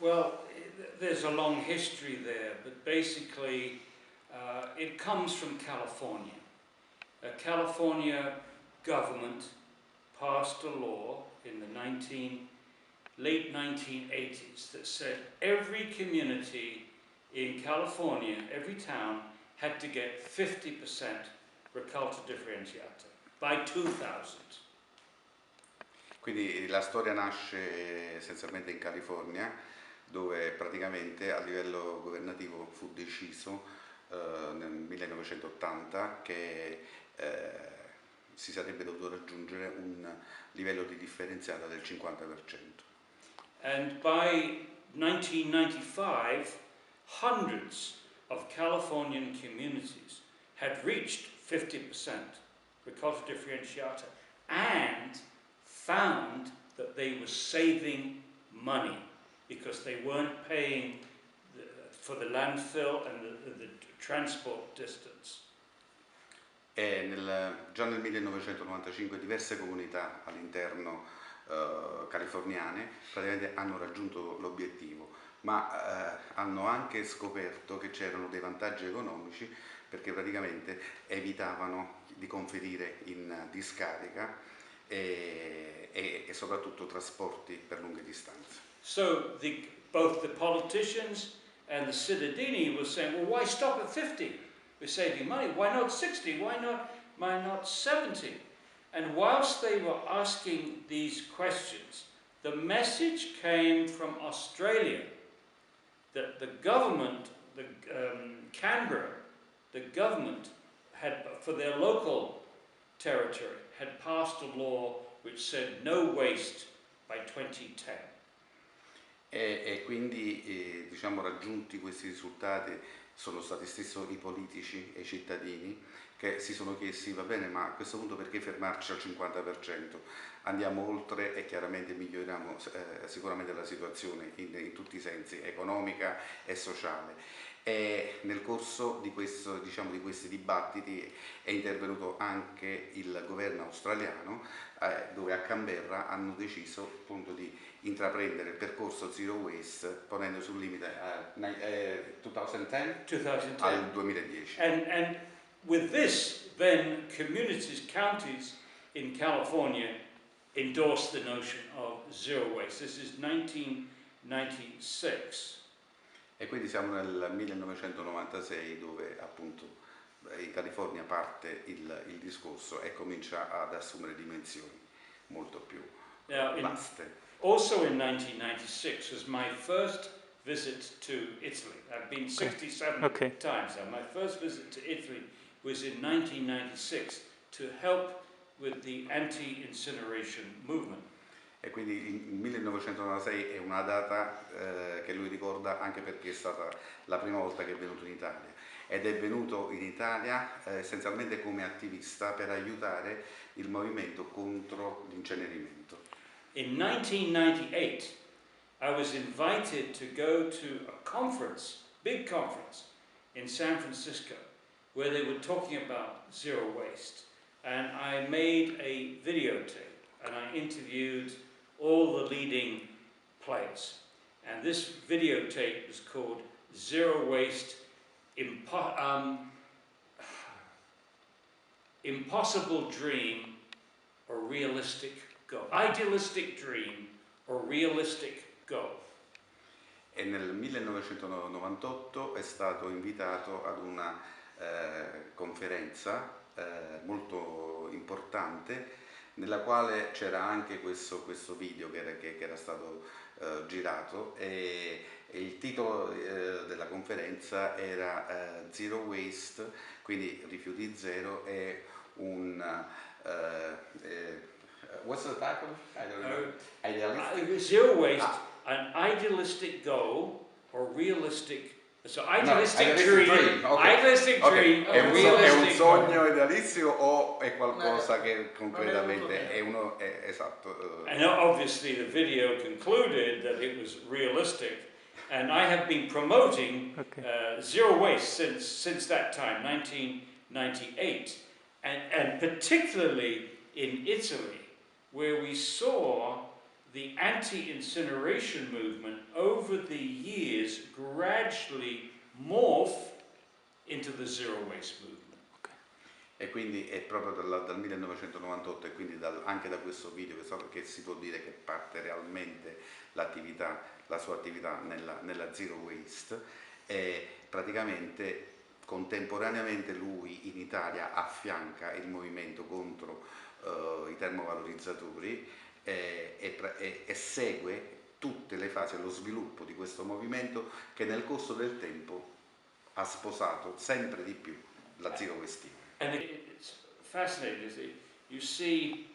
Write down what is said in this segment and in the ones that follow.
Well, there's a long history there, but basically it comes from California. A California government passed a law in the late 1980s that said every community in California, every town, had to get 50% raccolta differenziata by 2000. Quindi la storia nasce essenzialmente in California, dove praticamente a livello governativo fu deciso nel 1980 che si sarebbe dovuto raggiungere un livello di differenziata del 50%. And by 1995, hundreds of Californian communities had reached 50% raccolta differenziata and found that they were saving money because they weren't paying for the landfill and the transport distance. E già nel 1995 diverse comunità all'interno californiane praticamente hanno raggiunto l'obiettivo, ma hanno anche scoperto che c'erano dei vantaggi economici perché praticamente evitavano di conferire in discarica e soprattutto trasporti per lunghe distanze. So both the politicians and the cittadini were saying, well, why stop at 50? We're saving money. Why not 60? Why not 70? And whilst they were asking these questions, the message came from Australia that the government, Canberra, the government had, for their local territory, had passed a law which said no waste by 2010. E quindi diciamo raggiunti questi risultati sono stati stesso i politici e i cittadini che si sono chiesti va bene, ma a questo punto perché fermarci al 50%? Andiamo oltre e chiaramente miglioriamo sicuramente la situazione in tutti i sensi, economica e sociale. E nel corso di questi dibattiti è intervenuto anche il governo australiano, dove a Canberra hanno deciso appunto di intraprendere il percorso Zero Waste ponendo sul limite 2010 al 2010. And with this, then counties in California endorsed the notion of zero waste. This is 1996. E quindi siamo nel 1996 dove appunto in California parte il discorso e comincia ad assumere dimensioni molto più vaste. Also in 1996 was my first visit to Italy. I've been 67 times now. My first visit to Italy was in 1996 to help with the anti-incineration movement. E quindi il 1996 è una data che lui ricorda anche perché è stata la prima volta che è venuto in Italia ed è venuto in Italia essenzialmente come attivista per aiutare il movimento contro l'incenerimento. In 1998 I was invited to go to a conference, big conference in San Francisco where they were talking about zero waste, and I made a videotape and I interviewed all the leading players, and this videotape was called Zero Waste Impossible Dream or Realistic Goal. Idealistic Dream or Realistic Goal. E nel 1998 è stato invitato ad una conferenza molto importante nella quale c'era anche questo video che era stato girato e il titolo della conferenza era Zero Waste, quindi rifiuti zero, e un what's the title? I don't know. Idealistic? Zero waste, an idealistic goal or realistic. So idealistic dream. Okay. Idealistic dream. È un sogno idealistico o è qualcosa che concretamente è uno esatto? And obviously the video concluded that it was realistic, and I have been promoting zero waste since that time, 1998, and particularly in Italy, where we saw the anti-incineration movement over the years gradually morph into the zero waste movement. E quindi è proprio dal 1998 e quindi anche da questo video che si può dire che parte realmente la sua attività nella zero waste, e praticamente contemporaneamente lui in Italia affianca il movimento contro i termovalorizzatori e segue tutte le fasi e lo sviluppo di questo movimento che nel corso del tempo ha sposato sempre di più la zero waste. And it's fascinating, isn't it? You see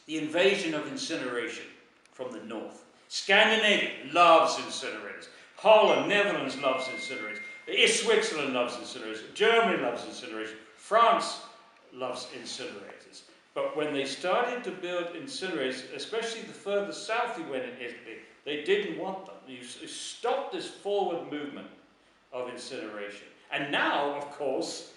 the invasion of incineration from the north. Scandinavia loves incinerators. Holland, Netherlands loves incinerators. Switzerland loves incinerators. Germany loves incineration. France loves incinerators. But when they started to build incinerators, especially the further south you went in Italy, they didn't want them. You stopped this forward movement of incineration. And now, of course,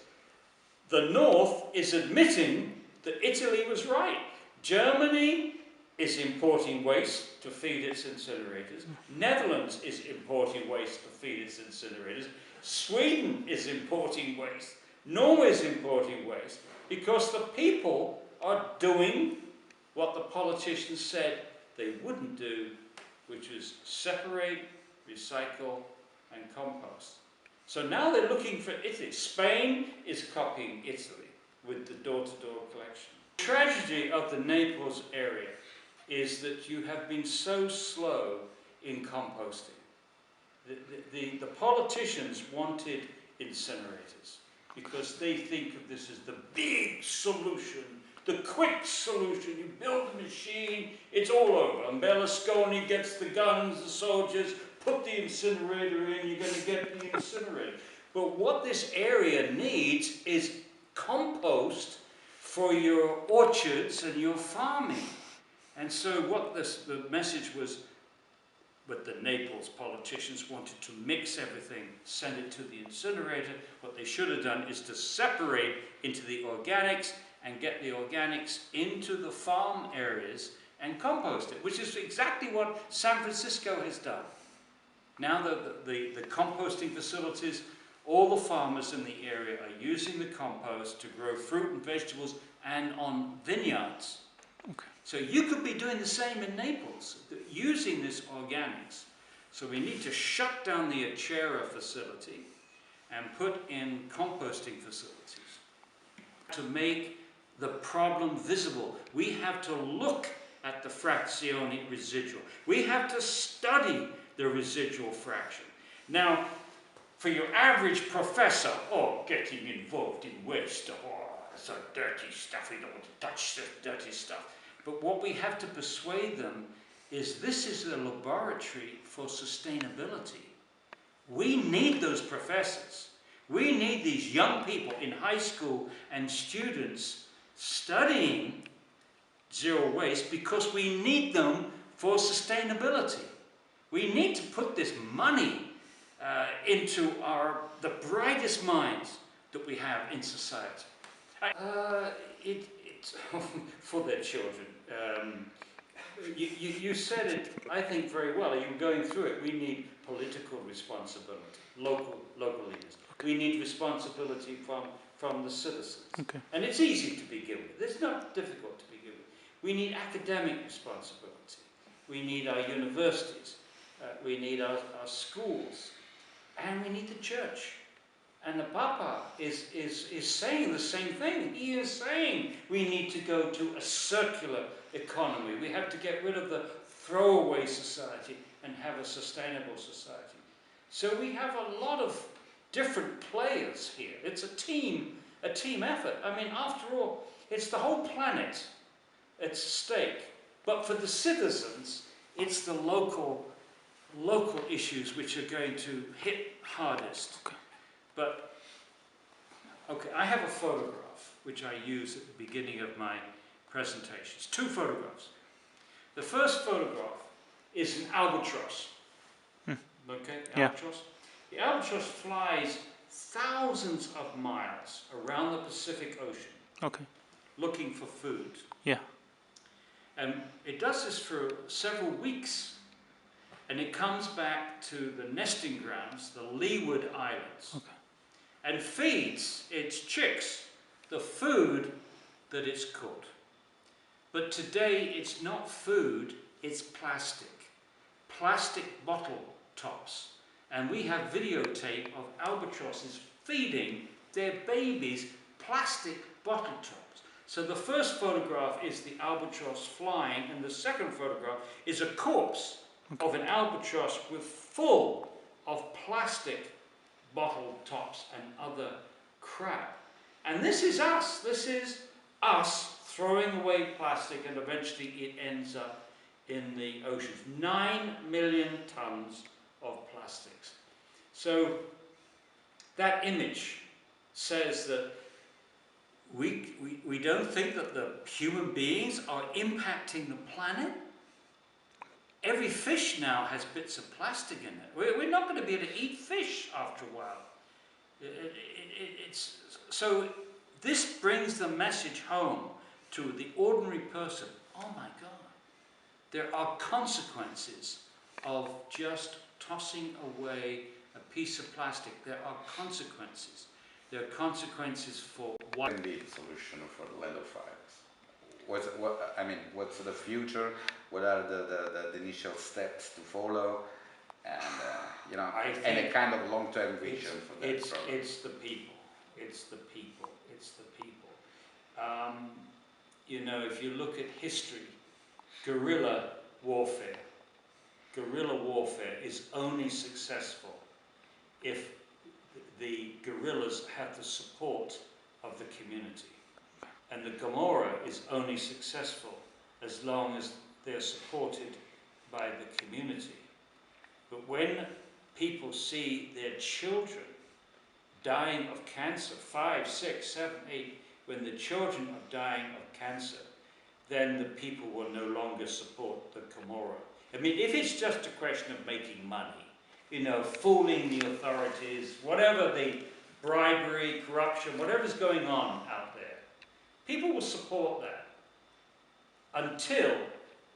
the North is admitting that Italy was right. Germany is importing waste to feed its incinerators. Netherlands is importing waste to feed its incinerators. Sweden is importing waste. Norway is importing waste because the people are doing what the politicians said they wouldn't do, which is separate, recycle, and compost. So now they're looking for Italy. Spain is copying Italy with the door-to-door collection. The tragedy of the Naples area is that you have been so slow in composting. The politicians wanted incinerators because they think of this as the big solution, the quick solution. You build the machine, it's all over. And Berlusconi gets the guns, the soldiers, put the incinerator in, you're going to get the incinerator. But what this area needs is compost for your orchards and your farming. And so what the message was, what the Naples politicians wanted to mix everything, send it to the incinerator. What they should have done is to separate into the organics and get the organics into the farm areas and compost it, which is exactly what San Francisco has done. Now the composting facilities, all the farmers in the area are using the compost to grow fruit and vegetables and on vineyards. Okay. So you could be doing the same in Naples, using this organics. So we need to shut down the Acera facility and put in composting facilities to make the problem visible. We have to look at the frazione residual. We have to study the residual fraction. Now, for your average professor, getting involved in waste, it's a dirty stuff, we don't want to touch this dirty stuff. But what we have to persuade them is this is a laboratory for sustainability. We need those professors. We need these young people in high school and students studying zero waste because we need them for sustainability. We need to put this money into the brightest minds that we have in society. It's for their children. You said it, I think, very well. You're going through it. We need political responsibility, local leaders. We need responsibility from the citizens. Okay. And it's easy to begin with. It's not difficult to begin with. We need academic responsibility. We need our universities. We need our schools. And we need the church. And the Papa is saying the same thing. He is saying we need to go to a circular economy. We have to get rid of the throwaway society and have a sustainable society. So we have a lot of different players here. It's a team effort. I mean, after all, it's the whole planet at stake. But for the citizens, it's the local issues which are going to hit hardest. Okay. But, okay, I have a photograph which I use at the beginning of my presentations. 2 photographs. The first photograph is an albatross. Okay, albatross. The albatross flies thousands of miles around the Pacific Ocean. Okay. Looking for food. Yeah. And It does this for several weeks, and it comes back to the nesting grounds, the Leeward Islands, and feeds its chicks the food that it's caught. But today it's not food, it's plastic bottle tops. And we have videotape of albatrosses feeding their babies plastic bottle tops. So the first photograph is the albatross flying, and the second photograph is a corpse of an albatross with full of plastic bottle tops and other crap. And this is us. This is us throwing away plastic, and eventually it ends up in the oceans. 9 million tons of plastics. So that image says that we don't think that the human beings are impacting the planet. Every fish now has bits of plastic in it. We're not going to be able to eat fish after a while. So this brings the message home to the ordinary person. Oh my God. There are consequences of just tossing away a piece of plastic. There are consequences. There are consequences for what can be the solution for the land of fires. What's the future? What are the initial steps to follow? And and a kind of long-term vision for that problem. It's the people. It's the people. It's the people. If you look at history, guerrilla warfare is only successful if the guerrillas have the support of the community. And the Camorra is only successful as long as they're supported by the community. But when people see their children dying of cancer, 5, 6, 7, 8, when the children are dying of cancer, then the people will no longer support the Camorra. I mean, if it's just a question of making money, fooling the authorities, whatever the bribery, corruption, whatever's going on out there, people will support that until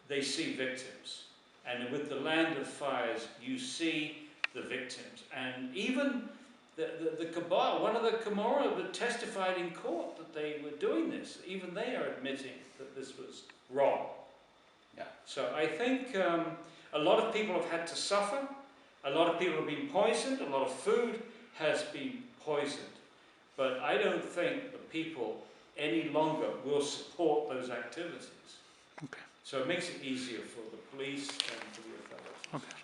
they see victims. And with the land of fires, you see the victims. And even the cabal, one of the Camorra that testified in court that they were doing this, even they are admitting that this was wrong. Yeah. So I think a lot of people have had to suffer, a lot of people have been poisoned, a lot of food has been poisoned. But I don't think the people any longer will support those activities. Okay. So it makes it easier for the police and for the authorities. Okay.